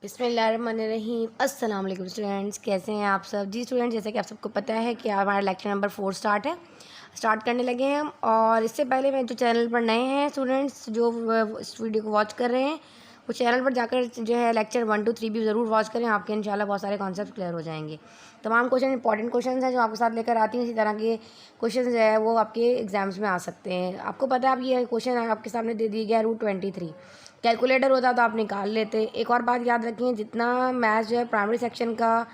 बिस्मिल्लाहिर्रहमानिर्रहीम। अस्सलाम वालेकुम स्टूडेंट्स, कैसे हैं आप सब। जी स्टूडेंट, जैसे कि आप सबको पता है कि हमारा लेक्चर नंबर 4 स्टार्ट करने लगे हैं हम। और इससे पहले मैं जो चैनल पर नए हैं स्टूडेंट्स जो इस वीडियो को वॉच कर रहे हैं, वो चैनल पर जाकर जो है लेक्चर 1 to 3 भी ज़रूर वॉच करें। आपके इंशाल्लाह बहुत सारे कॉन्सेप्ट क्लियर हो जाएंगे। तमाम क्वेश्चन इंपॉर्टेंट क्वेश्चन हैं जो आपके साथ लेकर आती हैं। इसी तरह के क्वेश्चन जो है वो आपके एग्जाम्स में आ सकते हैं। आपको पता है, आप ये क्वेश्चन आपके सामने दे दिया गया रूट 23। कैलकुलेटर होता तो आप निकाल लेते। एक और बात याद रखें, जितना मैथ्स जो है प्राइमरी सेक्शन का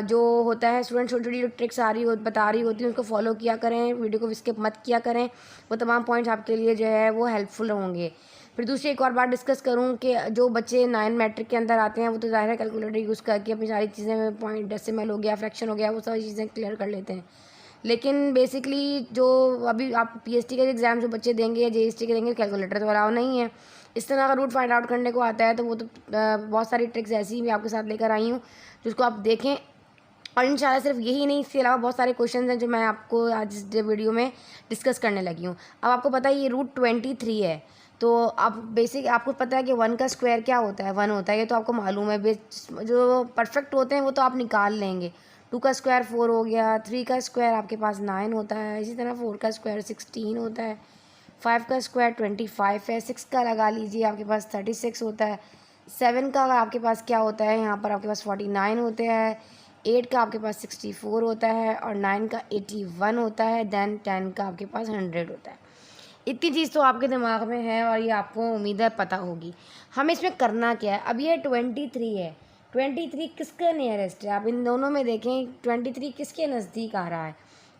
जो होता है, स्टूडेंट छोटी छोटी जो ट्रिक्स आ रही हो बता रही होती है उसको फॉलो किया करें, वीडियो को स्किप मत किया करें। वो तमाम पॉइंट्स आपके लिए जो है वो हेल्पफुल होंगे। फिर दूसरी एक और बात डिस्कस करूँ कि जो बच्चे 9 मैट्रिक के अंदर आते हैं वो तो ज़ाहिर है कैलकुलेटर यूज़ करके अपनी सारी चीज़ें, पॉइंट डेसिमल हो गया, फ्रैक्शन हो गया, वो सारी चीज़ें क्लियर कर लेते हैं। लेकिन बेसिकली जो अभी आप पीएसटी के एग्ज़ाम जो बच्चे देंगे या जेएसटी के देंगे, कैलकुलेटर तो अलाउ नहीं है। इस तरह का रूट फाइंड आउट करने को आता है तो वो तो बहुत सारी ट्रिक्स ऐसी भी आपके साथ लेकर आई हूँ जिसको आप देखें। और इंशाल्लाह सिर्फ यही नहीं, इसके अलावा बहुत सारे क्वेश्चन हैं जो मैं आपको आज इस वीडियो में डिस्कस करने लगी हूँ। अब आपको पता है ये रूट 23 है, तो आप बेसिक आपको पता है कि 1 का स्क्वायर क्या होता है, 1 होता है, ये तो आपको मालूम है। जो परफेक्ट होते हैं वो तो आप निकाल लेंगे। 2 का स्क्वायर 4 हो गया, 3 का स्क्वायर आपके पास 9 होता है, इसी तरह 4 का स्क्वायर 16 होता है, 5 का स्क्वायर 25 है, 6 का लगा लीजिए आपके पास 36 होता है, 7 का आपके पास क्या होता है, यहाँ पर आपके पास 49 होते हैं, 8 का आपके पास 64 होता है और 9 का 81 होता है, देन 10 का आपके पास 100 होता है। इतनी चीज़ तो आपके दिमाग में है और ये आपको उम्मीद है पता होगी। हमें इसमें करना क्या है, अब ये 23 है, 23 किसके नियरेस्ट है, आप इन दोनों में देखें 23 किसके नज़दीक आ रहा है,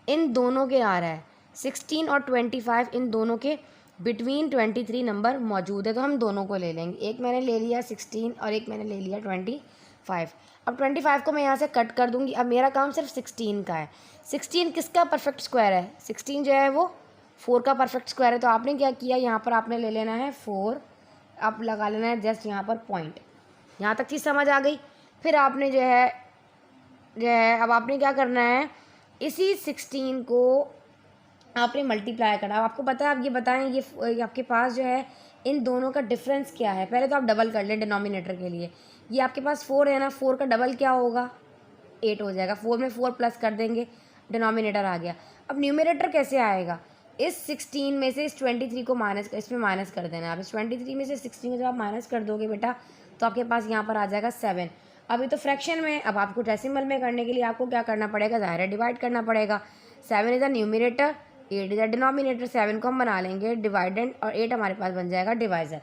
इन दोनों के आ रहा है। 16 और 25 इन दोनों के बिटवीन 23 नंबर मौजूद है, तो हम दोनों को ले लेंगे। एक मैंने ले लिया 16 और एक मैंने ले लिया 25। अब 25 को मैं यहाँ से कट कर दूँगी। अब मेरा काम सिर्फ 16 का है। 16 किसका परफेक्ट स्क्वायर है, 16 जो है वो 4 का परफेक्ट स्क्वायर है। तो आपने क्या किया, यहाँ पर आपने ले लेना है 4, आप लगा लेना है जस्ट यहाँ पर पॉइंट। यहाँ तक चीज़ समझ आ गई। फिर आपने जो है अब आपने क्या करना है, इसी 16 को आपने मल्टीप्लाई करना। अब आपको पता है, आप ये बताएं ये आपके पास जो है इन दोनों का डिफरेंस क्या है। पहले तो आप डबल कर लें डिनोमिनेटर के लिए। ये आपके पास 4 है ना, 4 का डबल क्या होगा, 8 हो जाएगा। 4 में 4 प्लस कर देंगे, डिनोमिनेटर आ गया। अब न्यूमरेटर कैसे आएगा, इस 16 में से इस 23 को इसमें माइनस कर देना है। आप इस 23 में से 16 को जब आप माइनस कर दोगे बेटा, तो आपके पास यहाँ पर आ जाएगा 7। अभी तो फ्रैक्शन में, अब आपको डेसिमल में करने के लिए आपको क्या करना पड़ेगा, ज़ाहिर है डिवाइड करना पड़ेगा। 7 is a numerator, 8 is a denominator. 7 को हम बना लेंगे डिवाइडेंड और 8 हमारे पास बन जाएगा डिवाइज़र।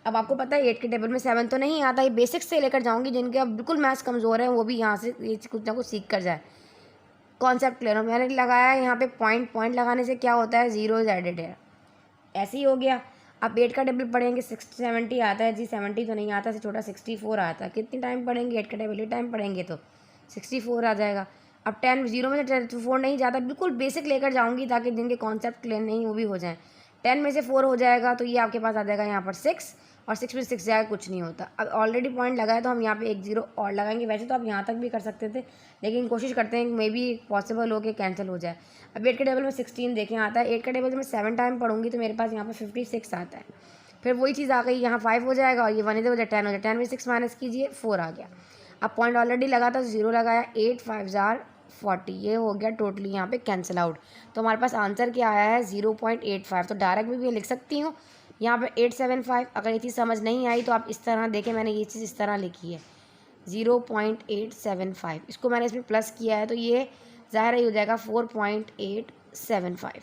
अब आपको पता है 8 के टेबल में 7 तो नहीं आता। ये बेसिक्स से लेकर जाऊँगी, जिनके अब बिल्कुल मैथ्स कमज़ोर है वो भी यहाँ से ये कुछ ना कुछ सीख कर जाए, कॉन्सेप्ट क्लियर हो। मैंने लगाया यहाँ पे पॉइंट लगाने से क्या होता है, जीरो एडेड है, ऐसे ही हो गया। अब 8 का टेबल पढ़ेंगे 70 आता है जी, 70 तो नहीं आता, से छोटा 64 आता है। कितनी टाइम पढ़ेंगे 8 का टेबल, टाइम पढ़ेंगे तो 64 आ जाएगा। अब 10 जीरो में से 4 नहीं जाता, बिल्कुल बेसिक लेकर जाऊंगी ताकि जिनके कॉन्सेप्ट क्लियर नहीं वो भी हो जाए। 10 में से 4 हो जाएगा तो ये आपके पास आ जाएगा यहाँ पर 6, और 6 में 6 जाएगा, कुछ नहीं होता। अब ऑलरेडी पॉइंट लगाए तो हम यहाँ पे एक जीरो और लगाएंगे। वैसे तो आप यहाँ तक भी कर सकते थे, लेकिन कोशिश करते हैं मे बी पॉसिबल हो कि कैंसिल हो जाए। अब 8 के टेबल में 16 देखें आता है, 8 का टेबल में 7 टाइम पढ़ूंगी तो मेरे पास यहाँ पर 56 आता है। फिर वही चीज़ आ गई, यहाँ 5 हो जाएगा और ये 1 इधर हो जाए 10 हो जाए। 10 में 6 माइनस कीजिए, 4 आ गया। अब पॉइंट ऑलरेडी लगा था, 0 लगाया, 8 5 जार 40, ये हो गया टोटली यहाँ पे कैंसिल आउट। तो हमारे पास आंसर क्या आया है, 0.85। तो डायरेक्ट भी लिख सकती हूँ यहाँ पे 875। अगर ये चीज़ समझ नहीं आई तो आप इस तरह देखें, मैंने ये चीज़ इस तरह लिखी है 0.875। इसको मैंने इसमें प्लस किया है तो ये ज़ाहिर ही हो जाएगा 4.875।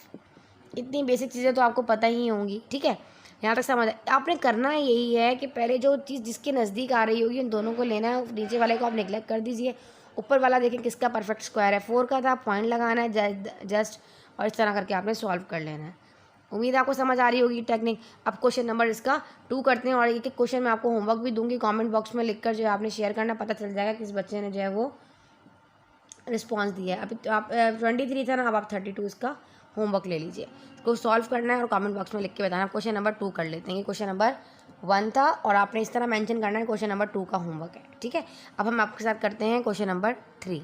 इतनी बेसिक चीज़ें तो आपको पता ही होंगी, ठीक है। यहाँ तक समझ आपने करना यही है कि पहले जो चीज़ जिसके नज़दीक आ रही होगी उन दोनों को लेना है, नीचे वाले को आप नेगलेक्ट कर दीजिए। ऊपर वाला देखें किसका परफेक्ट स्क्वायर है, 4 का था, पॉइंट लगाना है जस्ट, और इस तरह करके आपने सॉल्व कर लेना है। उम्मीद आपको समझ आ रही होगी टेक्निक। अब क्वेश्चन नंबर इसका 2 करते हैं, और एक एक क्वेश्चन मैं आपको होमवर्क भी दूंगी, कमेंट बॉक्स में लिखकर जो है आपने शेयर करना, पता चल जाएगा किस बच्चे ने जो है वो रिस्पॉन्स दिया है। अभी तो आप 23 था ना, अब आप 32 इसका होमवर्क ले लीजिए। इसको सॉल्व करना है और कमेंट बॉक्स में लिख के बताना। क्वेश्चन नंबर 2 कर लेते हैं। ये क्वेश्चन नंबर 1 था और आपने इस तरह मेंशन करना है क्वेश्चन नंबर 2 का होमवर्क है, ठीक है। अब हम आपके साथ करते हैं क्वेश्चन नंबर 3।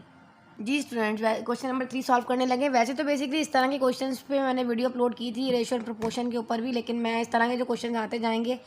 जी स्टूडेंट्स, क्वेश्चन नंबर 3 सॉल्व करने लगे। वैसे तो बेसिकली इस तरह के क्वेश्चंस पे मैंने वीडियो अपलोड की थी रेशियो एंड प्रोपोर्शन के ऊपर भी, लेकिन मैं इस तरह के जो क्वेश्चन आते जाएंगे,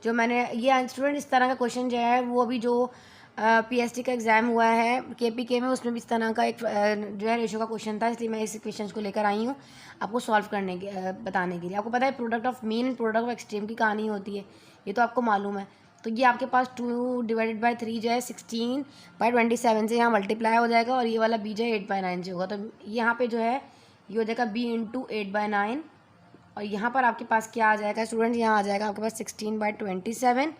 जो मैंने ये स्टूडेंट इस तरह का क्वेश्चन जो है वो अभी जो पीएसटी का एग्ज़ाम हुआ है केपीके में, उसमें भी इस तरह का एक जो है रेशो का क्वेश्चन था, इसलिए मैं इस क्वेश्चन को लेकर आई हूँ आपको सॉल्व करने के बताने के लिए। आपको पता है product of mean and product of extreme की कहानी होती है, ये तो आपको मालूम है। तो ये आपके पास 2/3 जो है 16/27 से यहाँ मल्टीप्लाई हो जाएगा, और ये वाला बी जो है 8/9 से होगा। तो यहाँ पे जो है ये हो जाएगा b इंटू 8/9, और यहाँ पर आपके पास क्या आ जाएगा स्टूडेंट, यहाँ आ जाएगा आपके पास 16/27,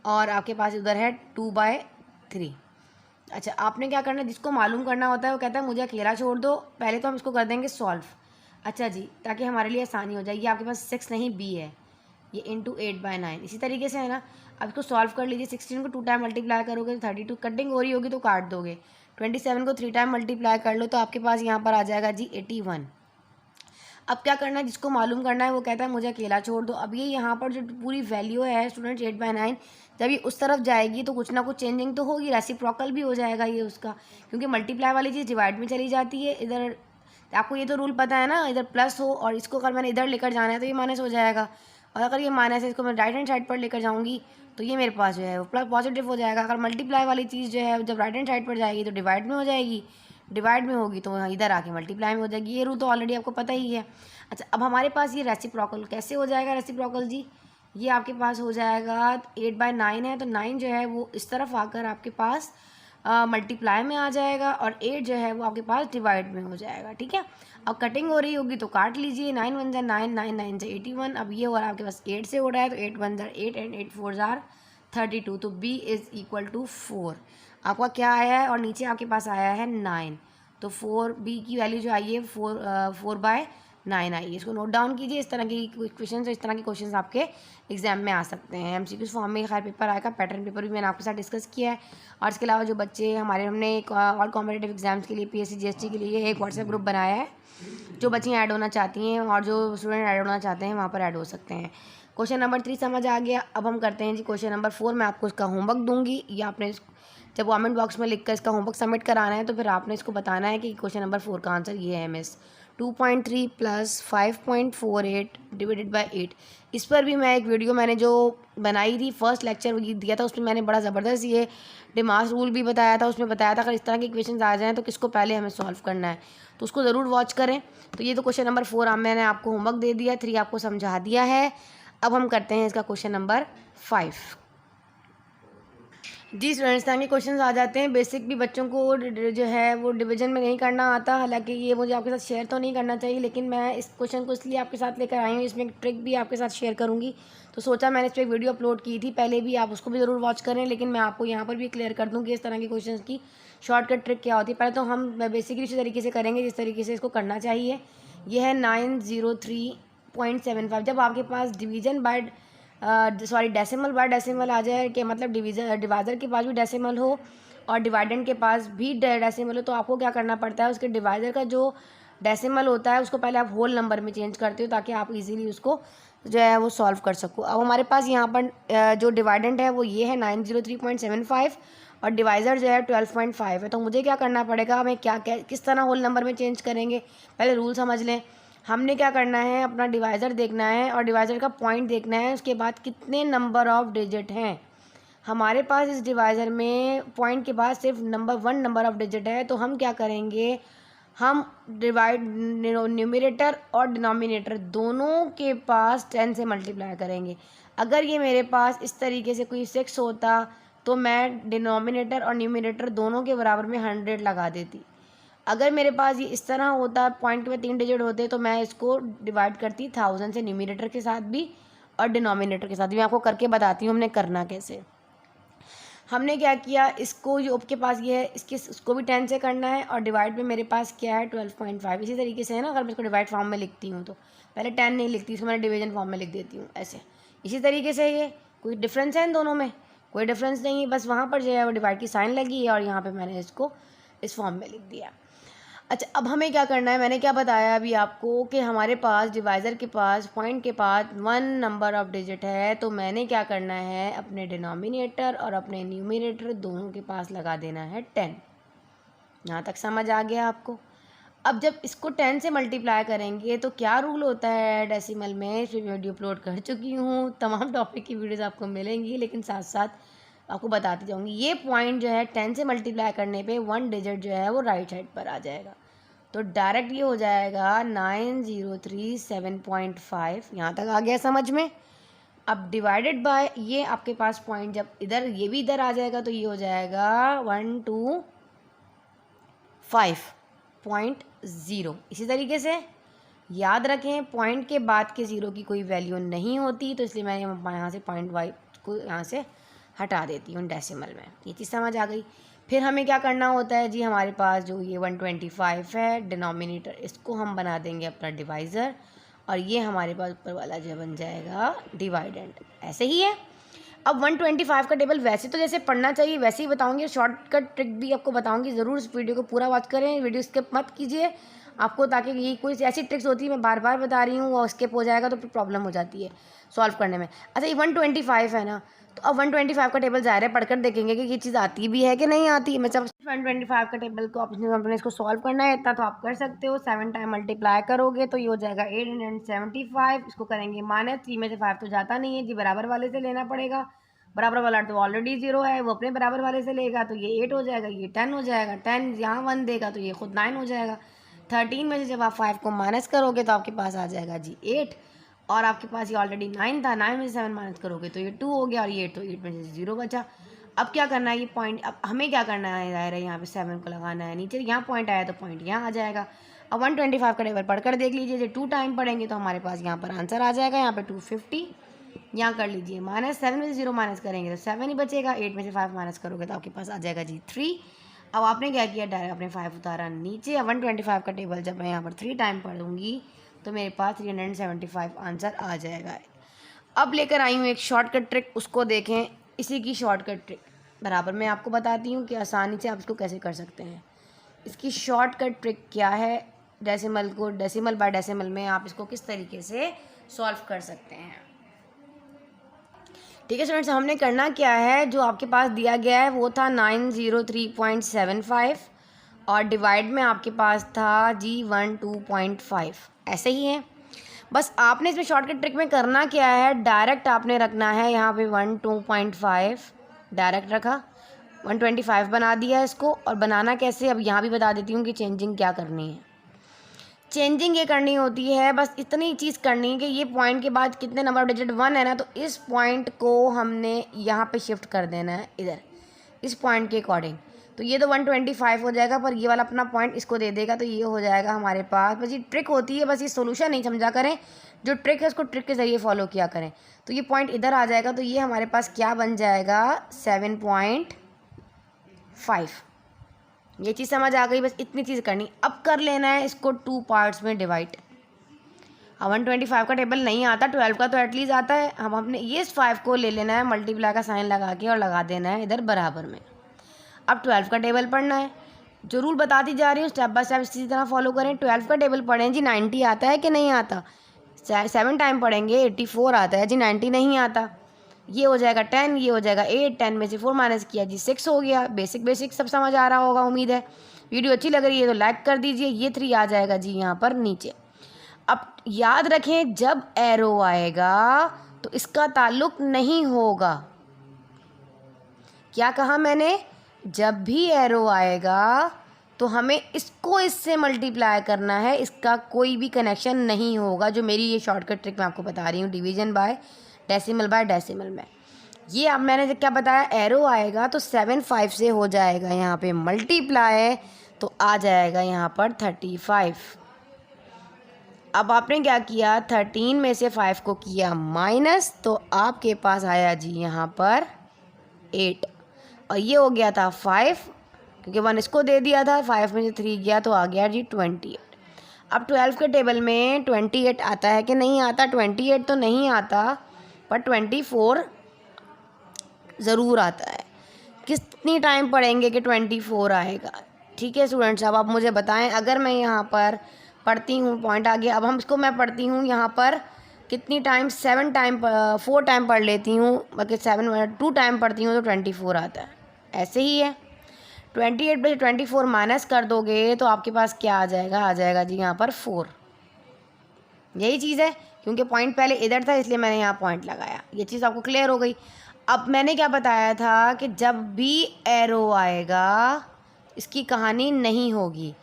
और आपके पास उधर है 2/3। अच्छा, आपने क्या करना है, जिसको मालूम करना होता है वो कहता है मुझे अकेला छोड़ दो, पहले तो हम इसको कर देंगे सॉल्व। अच्छा जी, ताकि हमारे लिए आसानी हो जाए। ये आपके पास 6 नहीं b है, ये इंटू 8/9 इसी तरीके से है ना। अब इसको सॉल्व कर लीजिए। 16 को 2 टाइम मल्टीप्लाई करोगे तो 32, कटिंग हो रही होगी तो काट दोगे। 27 को 3 टाइम मल्टीप्लाई कर लो तो आपके पास यहाँ पर आ जाएगा जी 81। अब क्या करना है, जिसको मालूम करना है वो कहता है मुझे अकेला छोड़ दो। अब ये यहाँ पर जो पूरी वैल्यू है स्टूडेंट्स 8/9, जब ये उस तरफ जाएगी तो कुछ ना कुछ चेंजिंग तो होगी, रेसिप्रोकल भी हो जाएगा ये उसका, क्योंकि मल्टीप्लाई वाली चीज़ डिवाइड में चली जाती है। इधर आपको ये तो रूल पता है ना, इधर प्लस हो और इसको अगर मैंने इधर लेकर जाना है तो ये माइनस हो जाएगा, और अगर ये माइनस है इसको मैं राइट हैंड साइड पर लेकर जाऊँगी तो ये मेरे पास जो है वो प्लस पॉजिटिव हो जाएगा। अगर मल्टीप्लाई वाली चीज़ जो है जब राइट हैंड साइड पर जाएगी तो डिवाइड में हो जाएगी, डिवाइड में होगी तो इधर आके मल्टीप्लाई में हो जाएगी। ये रूल तो ऑलरेडी आपको पता ही है। अच्छा, अब हमारे पास ये रेसिप्रोकल कैसे हो जाएगा, रेसिप्रोकल जी ये आपके पास हो जाएगा 8/9 है, तो 9 जो है वो इस तरफ आकर आपके पास मल्टीप्लाई में आ जाएगा, और 8 जो है वो आपके पास डिवाइड में हो जाएगा। ठीक है, अब कटिंग हो रही होगी तो काट लीजिए। 9 1 जा 9, 9 9 से 81। अब ये हो रहा है आपके पास 8 से हो रहा है, तो 8 1 जा 8 एंड 8 4 जा 32, तो b इज़ इक्वल टू 4 आपका क्या आया है, और नीचे आपके पास आया है 9, तो 4b की वैल्यू जो आई है 4/9 आई है। इसको नोट डाउन कीजिए। इस तरह की क्वेश्चन, इस तरह के क्वेश्चन आपके एग्जाम में आ सकते हैं। एमसीक्यू फॉर्म में खैर पेपर आएगा, पैटर्न पेपर भी मैंने आपके साथ डिस्कस किया है। और इसके अलावा जो बच्चे हमने एक और कॉम्पिटेटिव एग्जाम्स के लिए पीएससी जीएसटी के लिए एक व्हाट्सएप ग्रुप बनाया है, जो बच्चियाँ ऐड होना चाहती हैं और जो स्टूडेंट ऐड होना चाहते हैं वहाँ पर ऐड हो सकते हैं। क्वेश्चन नंबर 3 समझ आ गया। अब हम करते हैं जी क्वेश्चन नंबर 4। मैं आपको इसका होमवर्क दूंगी, या आपने जब कमेंट बॉक्स में लिखकर इसका होमवर्क सबमिट कराना है तो फिर आपने इसको बताना है कि क्वेश्चन नंबर 4 का आंसर ये है मिस। 2.3 + 5.48 divided by 8। इस पर भी मैं एक वीडियो मैंने जो बनाई थी, फर्स्ट लेक्चर दिया था, उसमें मैंने बड़ा ज़बरदस्त ये डिमास रूल भी बताया था। उसमें बताया था अगर इस तरह के क्वेश्चन आ जाएँ तो किसको पहले हमें सॉल्व करना है, तो उसको ज़रूर वॉच करें। तो ये तो क्वेश्चन नंबर 4 मैंने आपको होमवर्क दे दिया, 3 आपको समझा दिया है। अब हम करते हैं इसका क्वेश्चन नंबर 5। जी स्टूडेंट्स, ताकि क्वेश्चंस आ जाते हैं। बेसिक भी बच्चों को जो है वो डिवीजन में नहीं करना आता, हालांकि ये मुझे आपके साथ शेयर तो नहीं करना चाहिए, लेकिन मैं इस क्वेश्चन को इसलिए आपके साथ लेकर आई हूँ, इसमें एक ट्रिक भी आपके साथ शेयर करूँगी। तो सोचा मैंने इस पर एक वीडियो अपलोड की थी पहले भी, आप उसको भी ज़रूर वॉच करें, लेकिन मैं आपको यहाँ पर भी क्लियर कर दूँ कि इस तरह के क्वेश्चन की शॉर्टकट ट्रिक क्या होती है। पहले तो हम बेसिकली इसी तरीके से करेंगे जिस तरीके से इसको करना चाहिए। यह है 903.75। जब आपके पास division by decimal by decimal आ जाए, कि मतलब डिवाइज़र के पास भी डेसिमल हो और डिवाइडेंड के पास भी डेसिमल हो, तो आपको क्या करना पड़ता है, उसके डिवाइज़र का जो डेसिमल होता है उसको पहले आप होल नंबर में चेंज करते हो, ताकि आप इजीली उसको जो है वो सॉल्व कर सको। अब हमारे पास यहाँ पर जो डिवाइडेंड है वो ये है 903.75, और डिवाइज़र जो है 12.5 है। तो मुझे क्या करना पड़ेगा, हमें किस तरह होल नंबर में चेंज करेंगे, पहले रूल समझ लें। हमने क्या करना है, अपना डिवाइज़र देखना है और डिवाइज़र का पॉइंट देखना है, उसके बाद कितने नंबर ऑफ़ डिजिट हैं हमारे पास इस डिवाइज़र में। पॉइंट के बाद सिर्फ 1 नंबर ऑफ़ डिजिट है, तो हम क्या करेंगे, हम न्यूमरेटर और डिनोमिनेटर दोनों के पास 10 से मल्टीप्लाई करेंगे। अगर ये मेरे पास इस तरीके से कोई 6 होता तो मैं डिनोमिनेटर और न्यूमरेटर दोनों के बराबर में 100 लगा देती। अगर मेरे पास ये इस तरह होता, पॉइंट के में 3 डिजिट होते, तो मैं इसको डिवाइड करती 1000 से, न्यूमरेटर के साथ भी और डिनोमिनेटर के साथ भी। मैं आपको करके बताती हूँ हमने करना कैसे। हमने क्या किया, इसको जो के पास ये है इसको भी 10 से करना है, और डिवाइड में मेरे पास क्या है 12.5। इसी तरीके से है ना, अगर मैं इसको डिवाइड फॉर्म में लिखती हूँ तो पहले 10 नहीं लिखती, इसको मैं डिवीजन फॉर्म में लिख देती हूँ ऐसे। इसी तरीके से ये कोई डिफरेंस है इन दोनों में, कोई डिफरेंस नहीं है, बस वहाँ पर जो है वो डिवाइड की साइन लगी है और यहाँ पर मैंने इसको इस फॉर्म में लिख दिया। अच्छा, अब हमें क्या करना है, मैंने क्या बताया अभी आपको कि हमारे पास डिवाइज़र के पास पॉइंट के पास 1 नंबर ऑफ़ डिजिट है, तो मैंने क्या करना है, अपने डिनोमिनेटर और अपने न्यूमरेटर दोनों के पास लगा देना है 10। यहाँ तक समझ आ गया आपको। अब जब इसको 10 से मल्टीप्लाई करेंगे तो क्या रूल होता है डेसिमल में, इस वीडियो अपलोड कर चुकी हूँ, तमाम टॉपिक की वीडियोज़ आपको मिलेंगी, लेकिन साथ साथ आपको बताती जाऊँगी। ये पॉइंट जो है 10 से मल्टीप्लाई करने पे 1 डिजिट जो है वो राइट साइड पर आ जाएगा, तो डायरेक्ट ये हो जाएगा 9037.5। यहाँ तक आ गया समझ में। अब डिवाइडेड बाय ये आपके पास पॉइंट जब इधर ये भी इधर आ जाएगा तो ये हो जाएगा 125.0। इसी तरीके से याद रखें पॉइंट के बाद के ज़ीरो की कोई वैल्यू नहीं होती, तो इसलिए मैं यहाँ से पॉइंट वाई को यहाँ से हटा देती हूँ डेसिमल में। ये चीज़ समझ आ गई। फिर हमें क्या करना होता है जी, हमारे पास जो ये 125 है डिनोमिनेटर, इसको हम बना देंगे अपना डिवाइज़र, और ये हमारे पास ऊपर वाला जो बन जाएगा डिवाइडेंड। ऐसे ही है। अब 125 का टेबल वैसे तो जैसे पढ़ना चाहिए वैसे ही बताऊंगी, शॉर्टकट ट्रिक भी आपको बताऊंगी। ज़रूर इस वीडियो को पूरा वॉच करें, वीडियो स्किप मत कीजिए आपको, ताकि ये कोई ऐसी ट्रिक्स होती है मैं बार बार बता रही हूँ, वो स्किप हो जाएगा तो फिर प्रॉब्लम हो जाती है सॉल्व करने में। अच्छा ये 125 है ना, तो अब 125 का टेबल ज़ाहिर है पढ़कर देखेंगे कि ये चीज़ आती भी है कि नहीं आती है। मतलब 125 का टेबल को अपने इसको सॉल्व करना है इतना तो आप कर सकते हो। 7 टाइम मल्टीप्लाई करोगे तो ये हो जाएगा 875। इसको करेंगे माइनस, 3 में से 5 तो जाता नहीं है जी, बराबर वाले से लेना पड़ेगा। बराबर वाला तो ऑलरेडी 0 है, वो अपने बराबर वाले से लेगा तो ये 8 हो जाएगा, ये 10 हो जाएगा। 10 यहाँ 1 देगा तो ये खुद 9 हो जाएगा। 13 में से जब आप 5 को माइनस करोगे तो आपके पास आ जाएगा जी 8, और आपके पास ये ऑलरेडी 9 था, 9 में से 7 माइनस करोगे तो ये 2 हो गया, और ये 8 तो 8 में से 0 बचा। अब क्या करना है, ये पॉइंट अब हमें क्या करना है, ज़ाहिर है यहाँ पे 7 को लगाना है नीचे, यहाँ पॉइंट आया तो पॉइंट यहाँ आ जाएगा। अब 125 का टेबल पढ़कर देख लीजिए, जो 2 टाइम पढ़ेंगे तो हमारे पास यहाँ पर आंसर आ जाएगा, यहाँ पे 250। यहाँ कर लीजिए माइनस, 7 में से 0 माइनस करेंगे तो 7 ही बचेगा, 8 में से 5 माइनस करोगे तो आपके पास आ जाएगा जी 3। अब आपने क्या किया, डायरेक्ट आपने 5 उतारा नीचे। 125 का टेबल जब मैं यहाँ पर 3 टाइम पढ़ूंगी तो मेरे पास 375 आंसर आ जाएगा। अब लेकर आई हूँ एक शॉर्टकट ट्रिक, उसको देखें। इसी की शॉर्टकट ट्रिक बराबर मैं आपको बताती हूँ कि आसानी से आप इसको कैसे कर सकते हैं। इसकी शॉर्टकट ट्रिक क्या है, डेसिमल को डेसिमल बाय डेसिमल में आप इसको किस तरीके से सॉल्व कर सकते हैं। ठीक है स्टूडेंट्स, हमने करना क्या है, जो आपके पास दिया गया है वो था 903.75, और डिवाइड में आपके पास था जी 12.5। ऐसे ही है, बस आपने इसमें शॉर्टकट ट्रिक में करना क्या है, डायरेक्ट आपने रखना है यहाँ पे 12.5 डायरेक्ट रखा, 125 बना दिया इसको। और बनाना कैसे अब यहाँ भी बता देती हूँ कि चेंजिंग क्या करनी है। चेंजिंग ये करनी होती है, बस इतनी चीज़ करनी है कि ये पॉइंट के बाद कितने नंबर ऑफ डिजिट 1 है ना, तो इस पॉइंट को हमने यहाँ पे शिफ्ट कर देना है इधर इस पॉइंट के अकॉर्डिंग। तो ये तो 125 हो जाएगा, पर ये वाला अपना पॉइंट इसको दे देगा तो ये हो जाएगा हमारे पास। बस ये ट्रिक होती है, बस ये सोल्यूशन नहीं समझा करें, जो ट्रिक है उसको ट्रिक के ज़रिए फॉलो किया करें। तो ये पॉइंट इधर आ जाएगा, तो ये हमारे पास क्या बन जाएगा 7.5। ये चीज़ समझ आ गई, बस इतनी चीज़ करनी। अब कर लेना है इसको 2 पार्ट्स में डिवाइड। अब 125 का टेबल नहीं आता, 12 का तो एटलीस्ट आता है। हम अपने ये इस 5 को ले लेना है, मल्टीप्लाई का साइन लगा के और लगा देना है इधर बराबर में। अब 12 का टेबल पढ़ना है, जो रूल बताती जा रही हूँ स्टेप बाय स्टेप इसी तरह फॉलो करें। 12 का टेबल पढ़ें जी, 90 आता है कि नहीं आता। 7 टाइम पढ़ेंगे 84 आता है जी, 90 नहीं आता। ये हो जाएगा 10, ये हो जाएगा 8, 10 में से 4 माइनस किया जी 6 हो गया। बेसिक सब समझ आ रहा होगा, उम्मीद है। वीडियो अच्छी लग रही है तो लाइक कर दीजिए। ये 3 आ जाएगा जी यहाँ पर नीचे। अब याद रखें, जब एरो आएगा तो इसका ताल्लुक नहीं होगा। क्या कहा मैंने, जब भी एरो आएगा तो हमें इसको इससे मल्टीप्लाई करना है, इसका कोई भी कनेक्शन नहीं होगा। जो मेरी ये शॉर्टकट ट्रिक मैं आपको बता रही हूँ डिवीजन बाय डेसिमल में। ये अब मैंने क्या बताया, एरो आएगा तो 7 5 से हो जाएगा यहाँ पे मल्टीप्लाई, तो आ जाएगा यहाँ पर 35। अब आपने क्या किया, 13 में से 5 को किया माइनस, तो आपके पास आया जी यहाँ पर 8, और ये हो गया था 5, क्योंकि 1 इसको दे दिया था, 5 में से 3 गया तो आ गया जी 28। अब 12 के टेबल में 28 आता है कि नहीं आता। 28 तो नहीं आता, पर 24 ज़रूर आता है। कितनी टाइम पढ़ेंगे कि 24 आएगा। ठीक है स्टूडेंट्स, अब आप मुझे बताएं, अगर मैं यहाँ पर पढ़ती हूँ, पॉइंट आ गया, अब हम इसको मैं पढ़ती हूँ यहाँ पर कितनी टाइम, 4 टाइम पढ़ लेती हूँ, बाकी 2 टाइम पढ़ती हूँ तो 24 आता है। ऐसे ही है, 28 में से 24 माइनस कर दोगे तो आपके पास क्या आ जाएगा जी यहाँ पर 4। यही चीज़ है, क्योंकि पॉइंट पहले इधर था इसलिए मैंने यहाँ पॉइंट लगाया। ये चीज़ आपको क्लियर हो गई। अब मैंने क्या बताया था कि जब भी एरो आएगा इसकी कहानी नहीं होगी।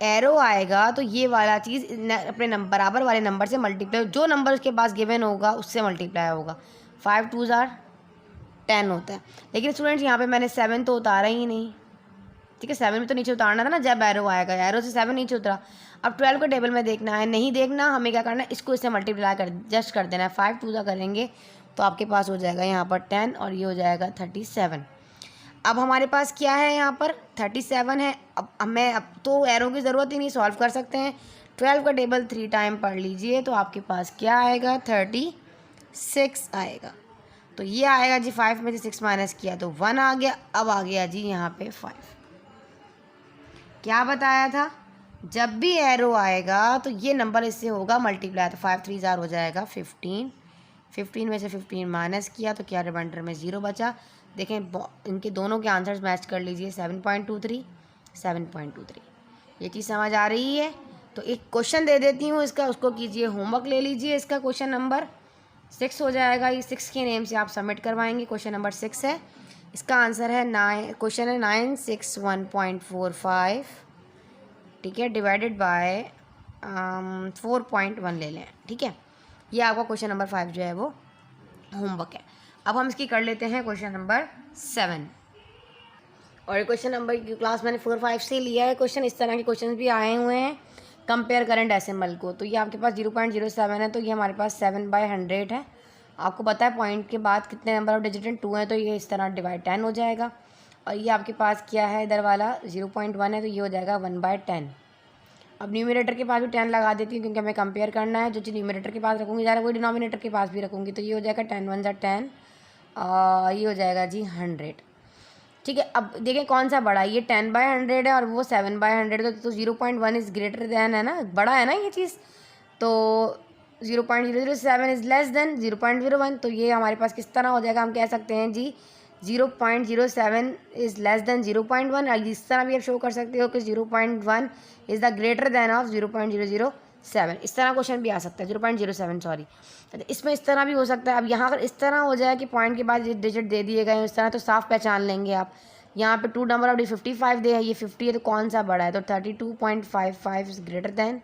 एरो आएगा तो ये वाला चीज़ अपने बराबर वाले नंबर से मल्टीप्लाई, जो नंबर उसके पास गिवन होगा उससे मल्टीप्लाई होगा। 5 2 10 होता है। लेकिन स्टूडेंट्स यहाँ पे मैंने 7 तो उतारा ही नहीं, ठीक है। 7 में तो नीचे उतारना था ना जब एरो आएगा, एरो से 7 नीचे उतरा। अब 12 को टेबल में देखना है, नहीं देखना, हमें क्या करना है, इसको इससे मल्टीप्लाई कर जस्ट कर देना है। 5 2 करेंगे तो आपके पास हो जाएगा यहाँ पर 10 और ये हो जाएगा 37। अब हमारे पास क्या है, यहाँ पर 37 है। अब हमें अब तो एरो की ज़रूरत ही नहीं, सॉल्व कर सकते हैं। 12 का टेबल 3 टाइम पढ़ लीजिए तो आपके पास क्या आएगा, 36 आएगा। तो ये आएगा जी, 5 में से 6 माइनस किया तो 1 आ गया। अब आ गया जी यहाँ पे 5। क्या बताया था, जब भी एरो आएगा तो ये नंबर इससे होगा मल्टीप्लाई। तो 5 3 हो जाएगा 15। 15 में से 15 माइनस किया तो क्या रिमाइंडर में 0 बचा। देखें इनके दोनों के आंसर्स मैच कर लीजिए, 7.23 7.23। ये चीज़ समझ आ रही है। तो एक क्वेश्चन दे देती हूँ इसका, उसको कीजिए, होमवर्क ले लीजिए। इसका क्वेश्चन नंबर 6 हो जाएगा। ये 6 के नेम से आप सबमिट करवाएंगे। क्वेश्चन नंबर 6 है, इसका आंसर है 9, क्वेश्चन है 961.45, ठीक है, डिवाइडेड बाय 4.1 ले लें, ठीक है। ये आपका क्वेश्चन नंबर 5 जो है वो होमवर्क है। अब हम इसकी कर लेते हैं क्वेश्चन नंबर 7। और क्वेश्चन नंबर की क्लास मैंने 4 5 से लिया है। क्वेश्चन इस तरह के क्वेश्चन भी आए हुए हैं, कंपेयर करंट डेसिमल को। तो ये आपके पास 0.07 है, तो ये हमारे पास 7/100 है। आपको पता है पॉइंट के बाद कितने नंबर ऑफ डिजिट हैं, 2 है, तो ये इस तरह डिवाइड 10 हो जाएगा। और ये आपके पास क्या है, इधर वाला 0.1 है, तो ये हो जाएगा 1/10। अब न्यूमरेटर के पास भी 10 लगा देती हूँ क्योंकि हमें कंपेयर करना है। जो चीज़ न्यूमरेटर के पास रखूँगी ज़्यादा, वही डिनोमिनेटर के पास भी रखूँगी। तो ये हो जाएगा 10 1 10, ये हो जाएगा जी 100, ठीक है। अब देखें कौन सा बड़ा है, ये 10/100 है और वो 7/100, तो 0.1 इज़ ग्रेटर दैन है ना, बड़ा है ना ये चीज़। तो 0.007 इज़ लेस देन 0.01। तो ये हमारे पास किस तरह हो जाएगा, हम कह सकते हैं जी 0.07 इज़ लेस देन 0.1। इस तरह भी आप शो कर सकते हो कि 0.1 is the greater than of 0.007। इस तरह क्वेश्चन भी आ सकता है, 0.07 सॉरी। इसमें इस तरह भी हो सकता है। अब यहाँ अगर इस तरह हो जाए कि पॉइंट के बाद डिजिट दे दिए गए इस तरह, तो साफ पहचान लेंगे आप। यहाँ पे 2 नंबर ऑफ 55 दे है, ये 50 है, तो कौन सा बड़ा है, तो 32.55 इज़ ग्रेटर दैन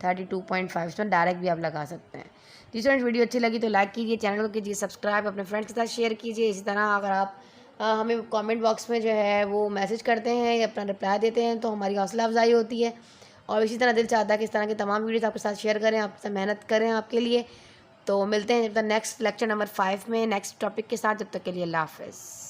32.5। इसमें डायरेक्ट भी आप लगा सकते हैं। जी स्टूडेंट्स, वीडियो अच्छी लगी तो लाइक कीजिए, चैनल को कीजिए सब्सक्राइब, अपने फ्रेंड्स के साथ शेयर कीजिए। इसी तरह अगर आप हमें कमेंट बॉक्स में जो है वो मैसेज करते हैं या अपना रिप्लाई देते हैं तो हमारी हौसला अफजाई होती है। और इसी तरह दिल चाहता है कि इस तरह के तमाम वीडियोस आपके साथ शेयर करें, आपसे मेहनत करें आपके लिए। तो मिलते हैं जब तक नेक्स्ट लेक्चर नंबर 5 में नेक्स्ट टॉपिक के साथ। जब तक के लिए अल्लाह हाफ़िज़।